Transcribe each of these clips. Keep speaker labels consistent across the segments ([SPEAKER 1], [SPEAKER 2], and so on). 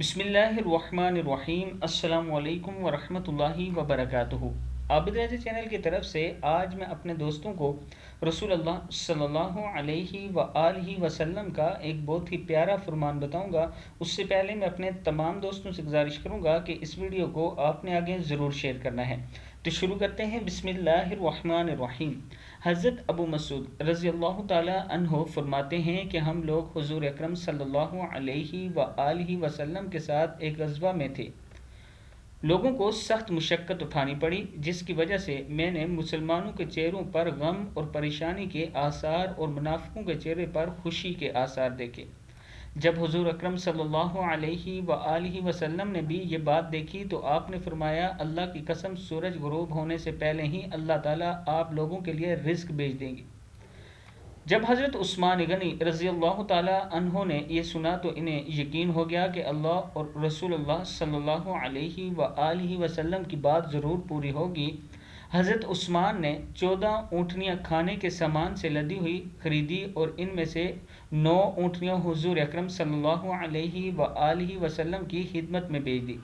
[SPEAKER 1] بسم اللہ الرحمن الرحیم۔ السلام علیکم ورحمۃ اللہ وبرکاتہ۔ عابد رضا چینل کی طرف سے آج میں اپنے دوستوں کو رسول اللہ صلی اللہ علیہ وآلہ وسلم کا ایک بہت ہی پیارا فرمان بتاؤں گا۔ اس سے پہلے میں اپنے تمام دوستوں سے گزارش کروں گا کہ اس ویڈیو کو آپ نے آگے ضرور شیئر کرنا ہے۔ تو شروع کرتے ہیں۔ بسم اللہ الرحمن الرحیم۔ حضرت ابو مسعود رضی اللہ تعالی عنہ فرماتے ہیں کہ ہم لوگ حضور اکرم صلی اللہ علیہ وآلہ وسلم کے ساتھ ایک غزوہ میں تھے۔ لوگوں کو سخت مشقت اٹھانی پڑی، جس کی وجہ سے میں نے مسلمانوں کے چہروں پر غم اور پریشانی کے آثار اور منافقوں کے چہرے پر خوشی کے آثار دیکھے۔ جب حضور اکرم صلی اللہ علیہ وآلہ وسلم نے بھی یہ بات دیکھی تو آپ نے فرمایا، اللہ کی قسم سورج غروب ہونے سے پہلے ہی اللہ تعالیٰ آپ لوگوں کے لیے رزق بھیج دیں گے۔ جب حضرت عثمان غنی رضی اللہ تعالی عنہ نے یہ سنا تو انہیں یقین ہو گیا کہ اللہ اور رسول اللہ صلی اللہ علیہ وآلہ وسلم کی بات ضرور پوری ہوگی۔ حضرت عثمان نے 14 اونٹنیاں کھانے کے سامان سے لدی ہوئی خریدی اور ان میں سے 9 اونٹنیاں حضور اکرم صلی اللہ علیہ وآلہ وسلم کی خدمت میں بھیج دی۔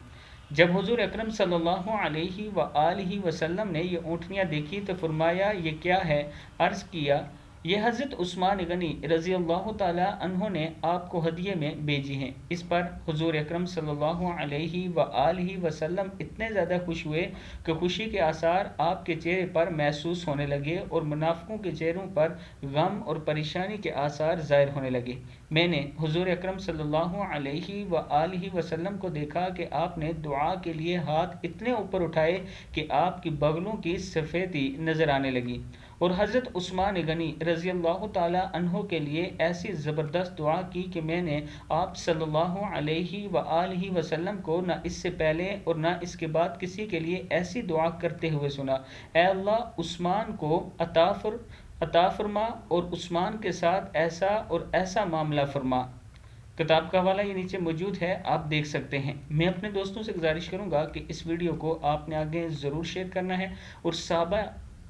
[SPEAKER 1] جب حضور اکرم صلی اللہ علیہ وآلہ وسلم نے یہ اونٹنیاں دیکھی تو فرمایا، یہ کیا ہے؟ عرض کیا، یہ حضرت عثمان غنی رضی اللہ تعالی عنہ نے آپ کو ہدیے میں بھیجی ہیں۔ اس پر حضور اکرم صلی اللہ علیہ وآلہ وسلم اتنے زیادہ خوش ہوئے کہ خوشی کے آثار آپ کے چہرے پر محسوس ہونے لگے اور منافقوں کے چہروں پر غم اور پریشانی کے آثار ظاہر ہونے لگے۔ میں نے حضور اکرم صلی اللہ علیہ وآلہ وسلم کو دیکھا کہ آپ نے دعا کے لیے ہاتھ اتنے اوپر اٹھائے کہ آپ کی بغلوں کی سفیدی نظر آنے لگی، اور حضرت عثمان غنی رضی اللہ تعالی عنہ کے لیے ایسی زبردست دعا کی کہ میں نے آپ صلی اللہ علیہ وآلہ وسلم کو نہ اس سے پہلے اور نہ اس کے بعد کسی کے لیے ایسی دعا کرتے ہوئے سنا۔ اے اللہ، عثمان کو عطا فرما اور عثمان کے ساتھ ایسا اور ایسا معاملہ فرما۔ کتاب کا حوالہ یہ نیچے موجود ہے، آپ دیکھ سکتے ہیں۔ میں اپنے دوستوں سے گزارش کروں گا کہ اس ویڈیو کو آپ نے آگے ضرور شیئر کرنا ہے اور صحابہ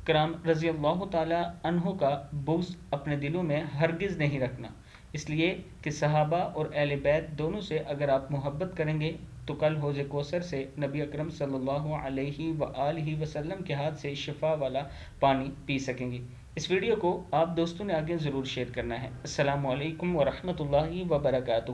[SPEAKER 1] کرام رضی اللہ تعالی عنہ کا بغض اپنے دلوں میں ہرگز نہیں رکھنا، اس لیے کہ صحابہ اور اہل بیت دونوں سے اگر آپ محبت کریں گے تو کل حوض کوثر سے نبی اکرم صلی اللہ علیہ وآلہ وسلم کے ہاتھ سے شفا والا پانی پی سکیں گے۔ اس ویڈیو کو آپ دوستوں نے آگے ضرور شیئر کرنا ہے۔ السلام علیکم ورحمۃ اللہ وبرکاتہ۔